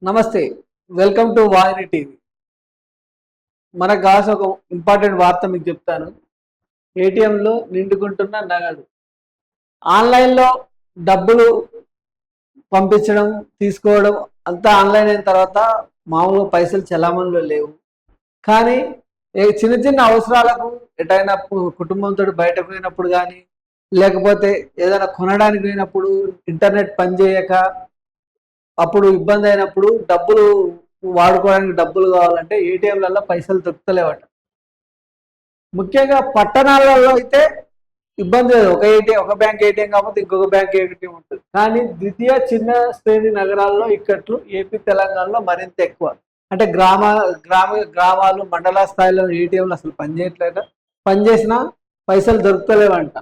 నమస్తే. Welcome to Vahini TV. మనకు కావాల్సిన ఒక ఇంపార్టెంట్ వార్త మీకు చెప్తాను. ఏటీఎంలో నిండుకుంటున్న నగదు. ఆన్లైన్‌లో డబ్బులు పంపించడం, తీసుకోవడం అంతా ఆన్లైన్ అయిన తర్వాత మామూలుగా పైసలు చెలామణిలో లేవు. కానీ చిన్న చిన్న అవసరాలకు ఎటైనా కుటుంబంతోటి బయటకు పోయినప్పుడు గానీ, లేకపోతే ఏదైనా కొనడానికి పోయినప్పుడు ఇంటర్నెట్ పనిచేయక అప్పుడు ఇబ్బంది అయినప్పుడు డబ్బులు వాడుకోవడానికి డబ్బులు కావాలంటే ఏటీఎంలలో పైసలు దొరుకుతలేవట. ముఖ్యంగా పట్టణాలలో అయితే ఇబ్బంది లేదు. ఒక బ్యాంక్ ఏటీఎం కాకపోతే ఇంకొక బ్యాంక్ ఏటీఎం ఉంటుంది. కానీ ద్వితీయ చిన్న శ్రేణి నగరాల్లో ఇక్కట్లు ఏపీ తెలంగాణలో మరింత ఎక్కువ. అంటే గ్రామాలు మండల స్థాయిలో ఏటీఎంలు అసలు పనిచేయట్లేదు. పనిచేసినా పైసలు దొరుకుతలేవంట.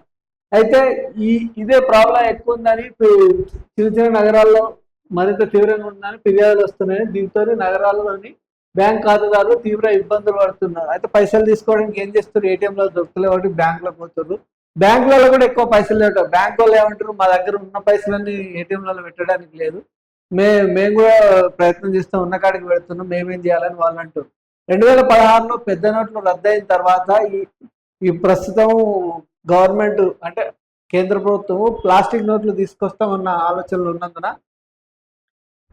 అయితే ఇదే ప్రాబ్లం ఎక్కువ ఉందని చిన్న చిన్న నగరాల్లో మరింత తీవ్రంగా ఉందని ఫిర్యాదులు వస్తున్నాయి. దీంతో నగరాల్లోని బ్యాంక్ ఖాతాదారులు తీవ్ర ఇబ్బందులు పడుతున్నారు. అయితే పైసలు తీసుకోవడానికి ఏం చేస్తారు, ఏటీఎంలో దొరుకుతలే ఒకటి బ్యాంకులకు పోతున్నారు. బ్యాంకులలో కూడా ఎక్కువ పైసలు లేవు. బ్యాంకు వాళ్ళు ఏమంటారు, మా దగ్గర ఉన్న పైసలన్నీ ఏటీఎంలలో పెట్టడానికి లేదు, మేము కూడా ప్రయత్నం చేస్తాం, ఉన్న కాడికి పెడుతున్నాం, మేమేం చేయాలని వాళ్ళు అంటారు. 2016లో పెద్ద నోట్లు రద్దయిన తర్వాత ఈ ప్రస్తుతం గవర్నమెంట్ అంటే కేంద్ర ప్రభుత్వం ప్లాస్టిక్ నోట్లు తీసుకొస్తామన్న ఆలోచనలు ఉన్నందున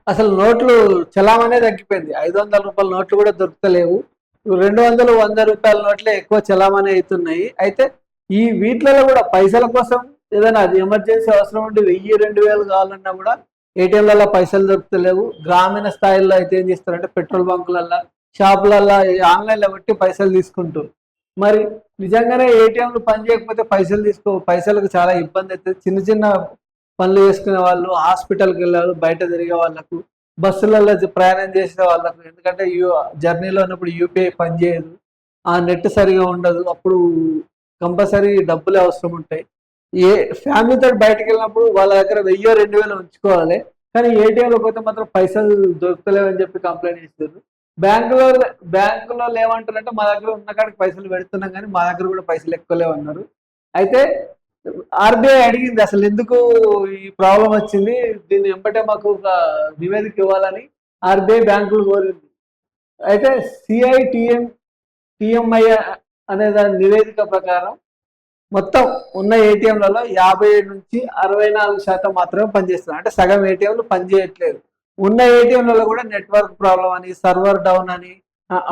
అసలు నోట్లు చలామనే తగ్గిపోయింది. 500 రూపాయల నోట్లు కూడా దొరుకుతలేవు. 200, 100 రూపాయల నోట్లే ఎక్కువ చలామణి అవుతున్నాయి. అయితే వీటిలలో కూడా పైసల కోసం ఏదైనా అది ఎమర్జెన్సీ అవసరం ఉండి 1000, 2000 కావాలన్నా కూడా ఏటీఎంలలో పైసలు దొరుకుతలేవు. గ్రామీణ స్థాయిలో అయితే ఏం చేస్తారంటే పెట్రోల్ బంకులల్లో, షాపులల్లో ఆన్లైన్లో పెట్టి పైసలు తీసుకుంటారు. మరి నిజంగానే ఏటీఎంలు పని చేయకపోతే పైసలకు చాలా ఇబ్బంది అవుతుంది. చిన్న చిన్న పనులు చేసుకునే వాళ్ళు, హాస్పిటల్కి వెళ్ళారు, బయట తిరిగే వాళ్ళకు, బస్సులలో ప్రయాణం చేసే వాళ్ళకు, ఎందుకంటే జర్నీలో ఉన్నప్పుడు యూపీఐ పనిచేయదు, ఆ నెట్ సరిగా ఉండదు, అప్పుడు కంపల్సరీ డబ్బులే అవసరం ఉంటాయి. ఫ్యామిలీతో బయటకు వెళ్ళినప్పుడు వాళ్ళ దగ్గర 1000, 2000 ఉంచుకోవాలి. కానీ ఏటీఎంలో పోతే మాత్రం పైసలు దొరుకుతలేవని చెప్పి కంప్లైంట్ చేస్తారు. బ్యాంకులో లేవంటారంటే మా దగ్గర ఉన్న కాడికి పైసలు పెడుతున్నాం కానీ మా దగ్గర కూడా పైసలు ఎక్కువ లేవన్నారు. అయితే ఆర్బీఐ అడిగింది అసలు ఎందుకు ఈ ప్రాబ్లం వచ్చింది, దీన్ని వెంబటే మాకు ఒక నివేదిక ఇవ్వాలని ఆర్బీఐ బ్యాంకులు కోరింది. అయితే టిఎంఐ అనే దాని నివేదిక ప్రకారం మొత్తం ఉన్న ఏటీఎంలలో 57 నుంచి 64% మాత్రమే పనిచేస్తున్నాయి. అంటే సగం ఏటీఎంలు పనిచేయట్లేదు. ఉన్న ఏటీఎంలలో కూడా నెట్వర్క్ ప్రాబ్లం అని, సర్వర్ డౌన్ అని,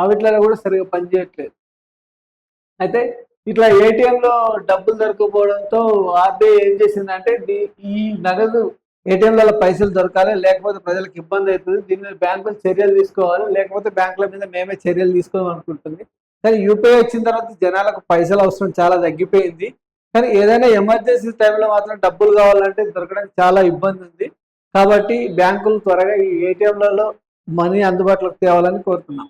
అవిట్లలో కూడా సరిగా పనిచేయట్లేదు. అయితే ఇట్లా ఏటీఎంలో డబ్బులు దొరకపోవడంతో ఆర్బీఐ ఏం చేసిందంటే ఈ నగదు ఏటీఎంలలో పైసలు దొరకాలి, లేకపోతే ప్రజలకు ఇబ్బంది అవుతుంది, దీని మీద బ్యాంకులు చర్యలు తీసుకోవాలి, లేకపోతే బ్యాంకుల మీద మేమే చర్యలు తీసుకోవాలనుకుంటుంది. కానీ యూపీఐ వచ్చిన తర్వాత జనాలకు పైసలు అవసరం చాలా తగ్గిపోయింది. కానీ ఏదైనా ఎమర్జెన్సీ టైంలో మాత్రం డబ్బులు కావాలంటే దొరకడానికి చాలా ఇబ్బంది ఉంది. కాబట్టి బ్యాంకులు త్వరగా ఈ ఏటీఎంలలో మనీ అందుబాటులోకి తేవాలని కోరుతున్నాం.